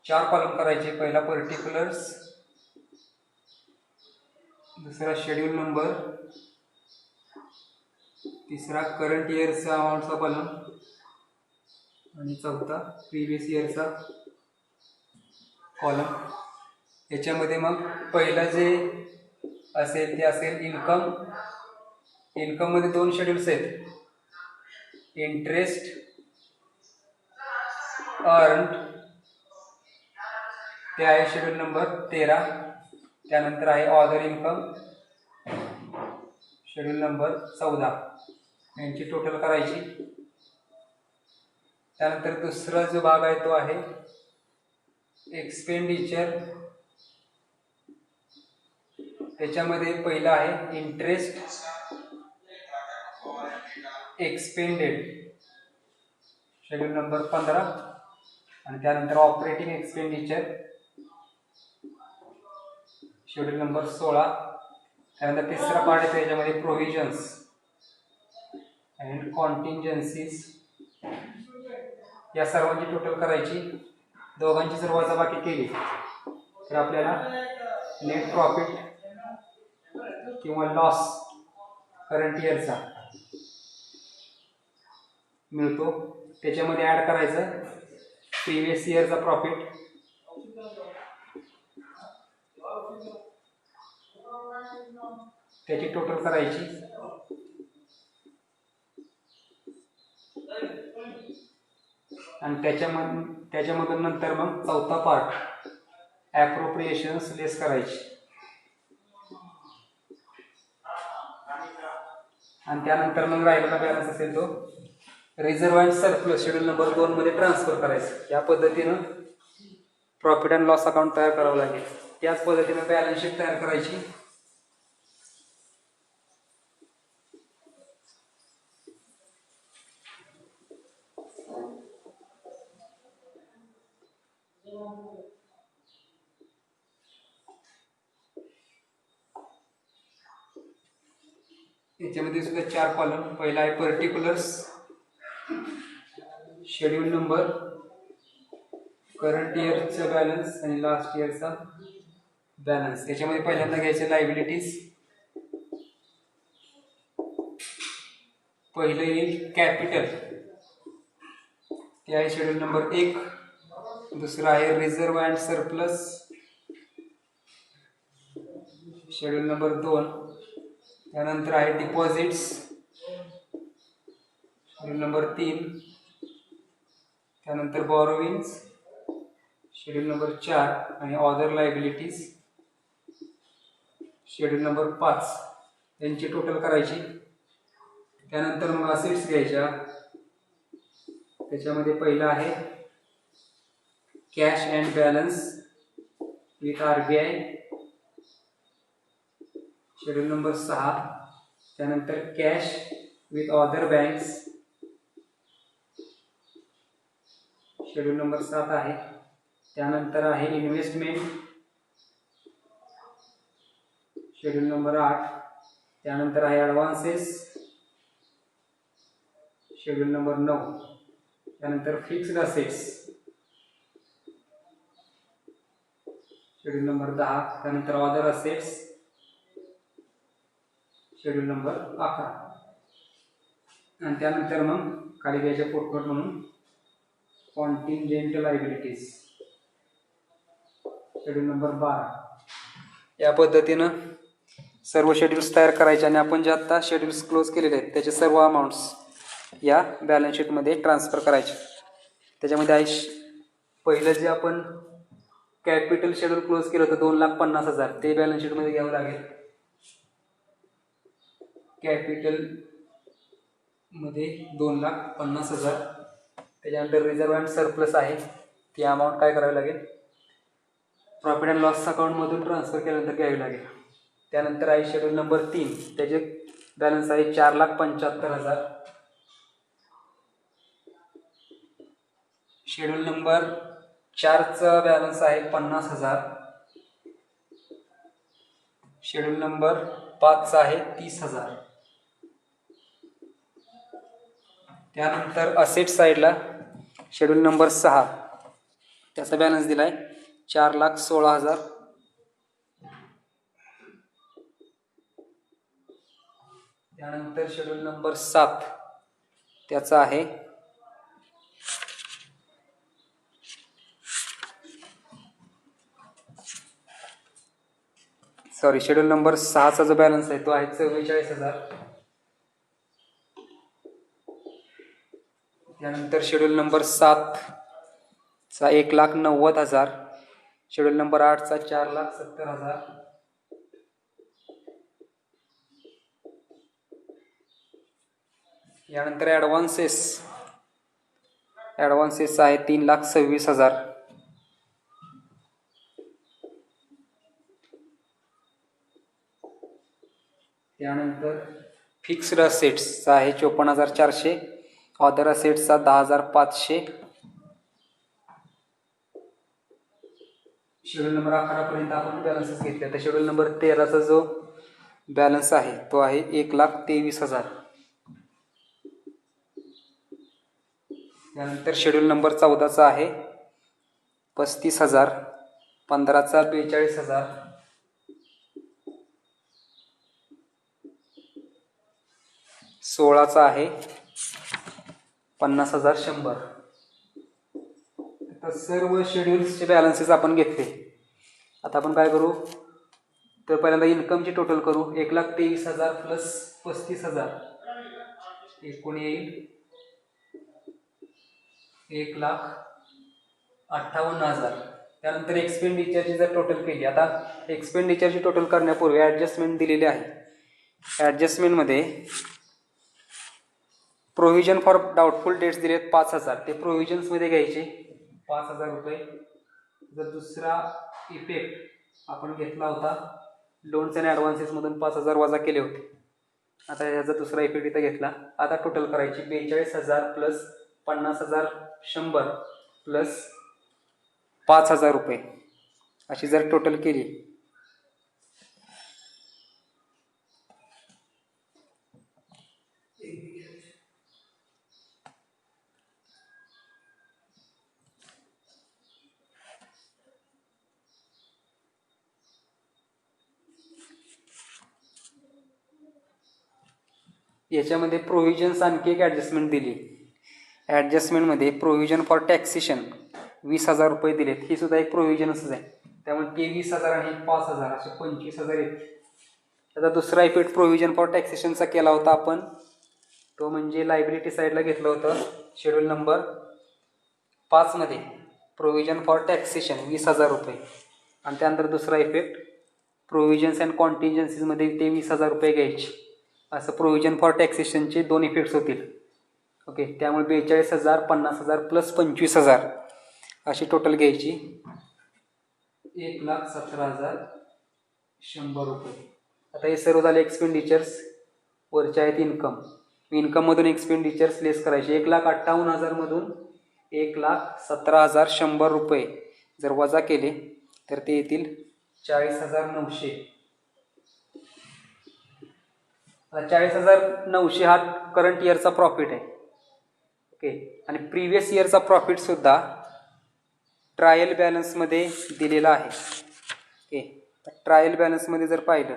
चार कॉलम करायचे. पहिला पर्टिक्युलर्स, दुसरा शेड्यूल नंबर, तिसरा करंट इयरचा अमाऊंटचा कॉलम आणि चौथा प्रिव्हियस इयरचा कॉलम. याच्यामध्ये मग पहिलं जे असेल ते असेल इन्कम. इन्कममध्ये 2 शेड्यूल्स आहेत. इंटरेस्ट अर्न्ड ते आहे शेड्यूल नंबर 13. त्यानंतर आहे ऑदर इन्कम शेड्यूल नंबर 14. यांची टोटल करायची. त्यानंतर दुसरा जो भाग आहे तो आहे एक्सपेंडिचर. त्याच्यामध्ये पहिला आहे इंटरेस्ट एक्सपेंडेड शेड्यूल नंबर 15 आणि त्यानंतर ऑपरेटिंग एक्सपेंडिचर शेड्यूल नंबर 16. त्यानंतर तिसरा पार्ट आहे त्याच्यामध्ये प्रोव्हिजन्स अँड कॉन्टिंजन्सीज. या सर्वांची टोटल करायची. दोघांची जर वजाबाकी केली तर आपल्याला नेट प्रॉफिट किंवा लॉस करंट इयरचा मिळतो. त्याच्यामध्ये ॲड करायचं प्रिव्हियस इयरचा प्रॉफिट, त्याची टोटल करायची. आणि त्याच्यामधून नंतर मग चौथा पार्ट ॲप्रोप्रिएशन्स लेस करायची. आणि त्यानंतर मग राहिलेला बॅलन्स असेल तो reserve and surplus schedule number 2 मध्ये ट्रान्सफर करायचं. या पद्धतीनं प्रॉफिट अँड लॉस अकाउंट तयार करावं लागेल. त्याच पद्धतीनं बॅलन्स शीट तयार करायची. याच्यामध्ये सुद्धा 4 कॉलम. पहिला आहे पर्टिक्युलर्स शेड्यूल नंबर, करंट इयरचा बॅलन्स आणि लास्ट इयरचा बॅलन्स. याच्यामध्ये पहिल्यांदा घ्यायचे लायबिलिटीज. पहिलं येईल कॅपिटल, ते आहे शेड्यूल नंबर 1. दुसरं आहे reserve and surplus schedule number 2. त्यानंतर आहे डिपॉझिट्स शेड्यूल नंबर 3, त्यानंतर बॉरोविंग्स शेड्यूल नंबर 4 आणि अदर लायबिलिटीज शेड्यूल नंबर 5 यांची टोटल करायची. त्यानंतर मग असेट्स घ्यायच्या. त्याच्यामध्ये पहिला आहे cash and balance with RBI schedule number 6. त्यानंतर cash with other banks schedule number 7 आहे. त्यानंतर आहे इन्व्हेस्टमेंट शेड्यूल नंबर 8. त्यानंतर आहे ॲडव्हान्सेस शेड्यूल नंबर 9. त्यानंतर फिक्स्ड असेट्स शेड्यूल नंबर 10. त्यानंतर अदर असेट्स शेड्यूल नंबर 11. आणि त्यानंतर मग खाली घ्यायचे पोटनोट म्हणून कॉन्टिंजेंट लायबिलिटीज शेड्यूल नंबर 12. या पद्धतीनं सर्व शेड्यूल्स तयार करायचे आणि आपण जे आत्ता शेड्यूल्स क्लोज केलेले आहेत त्याचे सर्व अमाऊंट्स या बॅलन्स शीटमध्ये ट्रान्सफर करायचे. त्याच्यामध्ये आहे पहिलं जे आपण कॅपिटल शेड्यूल क्लोज केलं होतं 2,50,000 ते बॅलन्स शीटमध्ये घ्यावं लागेल. कॅपिटल मध्ये 2,50,000. त्याच्यानंतर रिझर्व्ह अँड सरप्लस आहे ती अमाऊंट काय करावी लागेल प्रॉफिट अँड लॉस अकाउंटमधून ट्रान्सफर केल्यानंतर घ्यावी लागेल. त्यानंतर आहे शेड्यूल नंबर 3 त्याचे बॅलन्स आहे 4,75,000. शेड्यूल नंबर 4चा बॅलन्स आहे 50,000. शेड्यूल नंबर 5चा आहे 30,000. त्यानंतर असेट साईडला शेड्यूल नंबर 6 त्याचा बॅलन्स दिला आहे 4,16,000. त्यानंतर शेड्यूल नंबर 7 त्याचा आहे शेड्यूल नंबर 6चा जो बॅलन्स आहे तो आहे 44,000. त्यानंतर शेड्यूल नंबर 7चा 1,90,000. शेड्यूल नंबर 8चा 4,70,000. यानंतर ॲडव्हान्सेस आहे 3,26,000. त्यानंतर फिक्स्ड असेट्सचा आहे 54,400. अदर असेट्सचा 10,500. शेड्यूल नंबर 11 पर्यंत आपण बॅलन्सेस घेतले. तर शेड्यूल नंबर 13चा जो बॅलन्स आहे तो आहे 1,23,000. त्यानंतर शेड्यूल नंबर 14चा आहे 35,000. 15चा 42,000. 16चा आहे 50,100. तर सर्व शेड्यूल्सचे बॅलन्सेस आपण घेतले. आता आपण काय करू तर पहिल्यांदा इन्कमची टोटल करू. 1,23,000 प्लस 35,000 एकूण येईल 1,58,000. त्यानंतर एक्सपेंडिचरची जर टोटल केली. आता एक्सपेंडिचरची टोटल करण्यापूर्वी ॲडजस्टमेंट दिलेली आहे. ॲडजस्टमेंटमध्ये प्रोव्हिजन फॉर डाऊटफुल डेट्स दिलेत 5,000. ते प्रोव्हिजन्समध्ये घ्यायचे 5,000 रुपये. जर दुसरा इफेक्ट आपण घेतला होता लोन्स अँड ॲडव्हान्सेसमधून 5,000 वजा केले होते. आता याचा दुसरा इफेक्ट इथं घेतला. आता टोटल करायची 42,000 प्लस 50,100 प्लस 5,000 रुपये अशी जर टोटल केली याच्यामध्ये प्रोव्हिजन्स आणखी एक ॲडजस्टमेंट दिली. ॲडजस्टमेंटमध्ये प्रोव्हिजन फॉर टॅक्सेशन 20,000 रुपये दिलेत. ही सुद्धा एक प्रोव्हिजनच आहे. त्यामुळे ते 20,000 आणि 5,000 असे 25,000 येते. त्याचा दुसरा इफेक्ट प्रोव्हिजन फॉर टॅक्सेशनचा केला होता आपण, तो म्हणजे लायबिलिटी साईडला घेतलं होतं शेड्यूल नंबर 5 मध्ये प्रोव्हिजन फॉर टॅक्सेशन 20,000 रुपये, आणि त्यानंतर दुसरा इफेक्ट प्रोव्हिजन्स अँड कॉन्टिन्जन्सीजमध्ये ते 20,000 रुपये घ्यायचे. असं प्रोव्हिजन फॉर टॅक्सेशनचे 2 इफेक्ट्स होतील. ओके, त्यामुळे 42,000, 50,000 प्लस 25,000 अशी टोटल घ्यायची. 1,17,100 रुपये. आता हे सर्व झाले एक्सपेंडिचर्स, वरचे आहेत इन्कम. इन्कममधून एक्सपेंडिचर्स लेस करायचे. 1,58,000 मधून 1,17,100 रुपये जर वजा केले तर ते येतील 40,900. 40,900 हा करंट इयरचा प्रॉफिट आहे. ओके, आणि प्रिव्हियस इयरचा प्रॉफिट सुद्धा ट्रायल बॅलन्समध्ये दिलेला आहे. ओके, ट्रायल बॅलन्समध्ये जर पाहिलं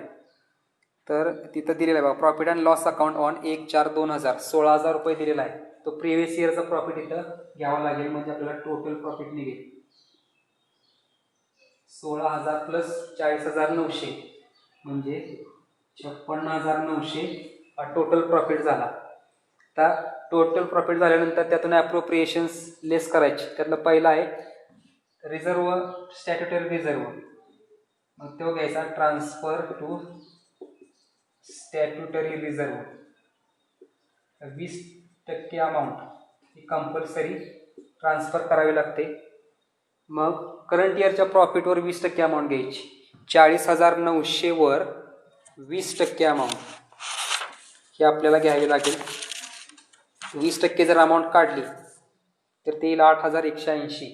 तर तिथं दिलेला आहे बघा, profit and loss account on 1/4/2000 16,000 रुपये दिलेला आहे. तो प्रिव्हियस इयरचा प्रॉफिट इथं घ्यावा लागेल, म्हणजे आपल्याला टोटल प्रॉफिट निघेल 16,000 प्लस 40,900 म्हणजे 56,900 हा टोटल प्रॉफिट झाला. आता टोटल प्रॉफिट झाल्यानंतर त्यातून ॲप्रोप्रिएशन्स लेस करायचे. त्यातलं पहिलं आहे रिझर्व, स्टॅट्युटरी रिझर्व. मग तो घ्यायचा transfer to statutory reserve. 20% amount ही कंपल्सरी ट्रान्सफर करावी लागते. मग करंट इयरच्या प्रॉफिटवर 20% अमाऊंट घ्यायची. 40,900 वर 20% अमाऊंट ही आपल्याला घ्यावी लागेल. 20% जर अमाऊंट काढली तर ते येईल 8,180.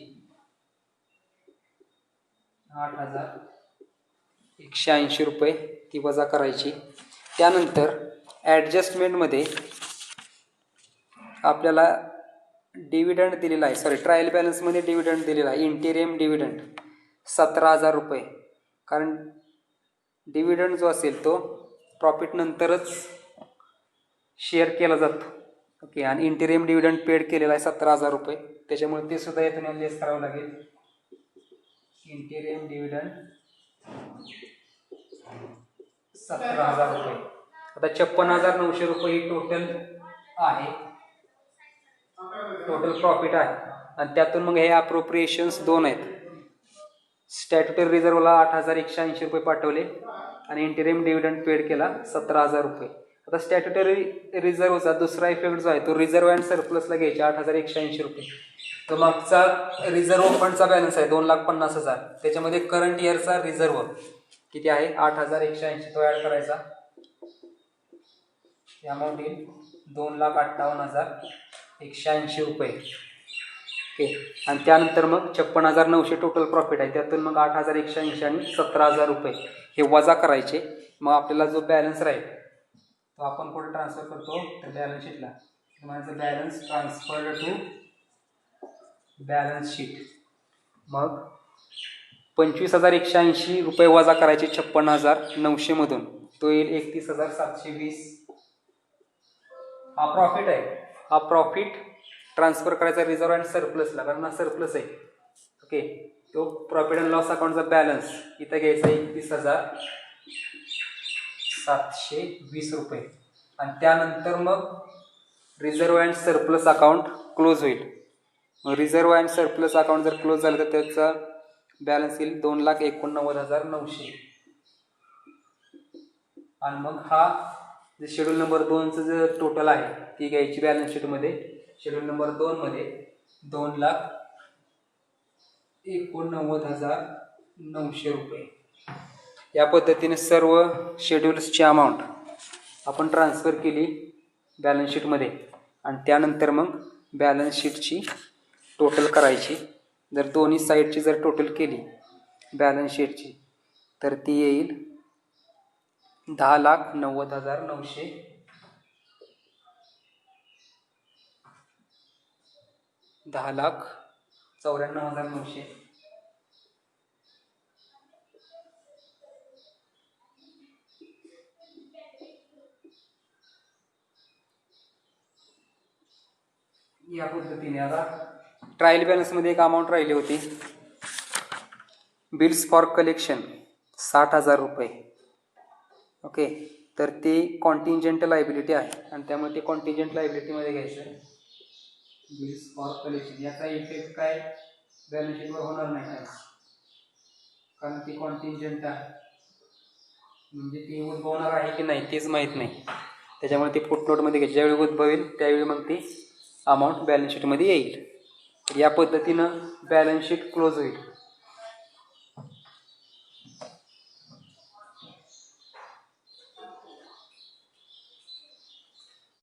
8,180 रुपये ती वजा करायची. त्यानंतर ॲडजस्टमेंटमध्ये आपल्याला डिव्हिडंड दिलेला आहे, ट्रायल बॅलन्समध्ये डिव्हिडंड दिलेला आहे, इंटेरियम डिव्हिडंड 17,000 रुपये. कारण डिव्हिडंड जो असेल तो प्रॉफिट नंतरच शेअर केला जातो. ओके, आणि इंटेरियम डिव्हिडंड पेड केलेला आहे 17,000 रुपये, त्याच्यामुळे ते सुद्धा यातून लेस करावं लागेल. इंटेरियम डिव्हिडंड 17,000 रुपये. आता 56,900 रुपये ही टोटल आहे, टोटल प्रॉफिट आहे. आणि त्यातून मग हे अप्रोप्रिएशन्स 2 आहेत. स्टॅट्युटरी रिझर्वला 8,180 रुपये पाठवले आणि इंटेरियम डिव्हिडंड पेड केला 17,000 रुपये. आता स्टॅट्युटरी रिझर्वचा दुसरा इफेक्ट जो आहे तो रिझर्व अँड सरप्लसला घ्यायचे 8,180 रुपये. तो मागचा रिझर्व फंडचा बॅलन्स आहे 2,50,000, त्याच्यामध्ये करंट इयरचा रिझर्व किती आहे 8,180, तो ॲड करायचा. अमाऊंट येईल 2,58,180 रुपये. ओके, आणि त्यानंतर मग 56,900 टोटल प्रॉफिट आहे, त्यातून मग 8,180 आणि 17,000 रुपये हे वजा करायचे. मग आपल्याला जो बॅलन्स राहील तो आपण कुठे ट्रान्सफर करतो तर बॅलन्स शीटला. माझं balance transferred to balance sheet. मग 25,180 रुपये वजा करायचे 56,900 मधून, तो येईल 31,720. हा प्रॉफिट आहे. हा प्रॉफिट ट्रान्सफर करायचा रिझर्व अँड सरप्लसला, कारण हा सरप्लस आहे. ओके, तो प्रॉफिट अँड लॉस अकाउंटचा बॅलन्स इथं घ्यायचा 31,720 रुपये. आणि त्यानंतर मग reserve and surplus account close होईल. मग रिझर्व अँड सरप्लस अकाउंट जर क्लोज झालं तर त्याचा बॅलन्स येईल 2,89,900. आणि मग हा जे शेड्यूल नंबर 2चं जे टोटल आहे ती घ्यायची बॅलन्स शीटमध्ये. शेड्यूल नंबर 2 मध्ये 2,89,900 रुपये. या पद्धतीने सर्व शेड्यूल्सची अमाऊंट आपण ट्रान्सफर केली बॅलन्स शीटमध्ये, आणि त्यानंतर मग बॅलन्स शीटची टोटल करायची. जर दोन्ही साईडची जर टोटल केली बॅलन्स शीटची तर ती येईल 10,90,900. 10,94,900. या पद्धतीने आता ट्रायल बॅलन्समध्ये एक अमाऊंट राहिली होती, बिल्स फॉर कलेक्शन 60,000 रुपये. ओके, तर ते कॉन्टिंजंट लायबिलिटी आहे आणि त्यामुळे ते कॉन्टिंजंट लायबिलिटीमध्ये घ्यायचं आहे. बिल्स फॉर कलेक्शन याचा इफेक्ट काय बॅलन्स शीटवर होणार नाही काय, कारण ती कॉन्टिंजंट आहे, म्हणजे ती उद्भवणार आहे की नाही तेच माहीत नाही. त्याच्यामुळे ती फुटनोटमध्ये घ्यायची. ज्यावेळी उद्भवेल त्यावेळी मग ती अमाऊंट बॅलन्स शीटमध्ये येईल. या पद्धतीनं बॅलन्स शीट क्लोज होईल.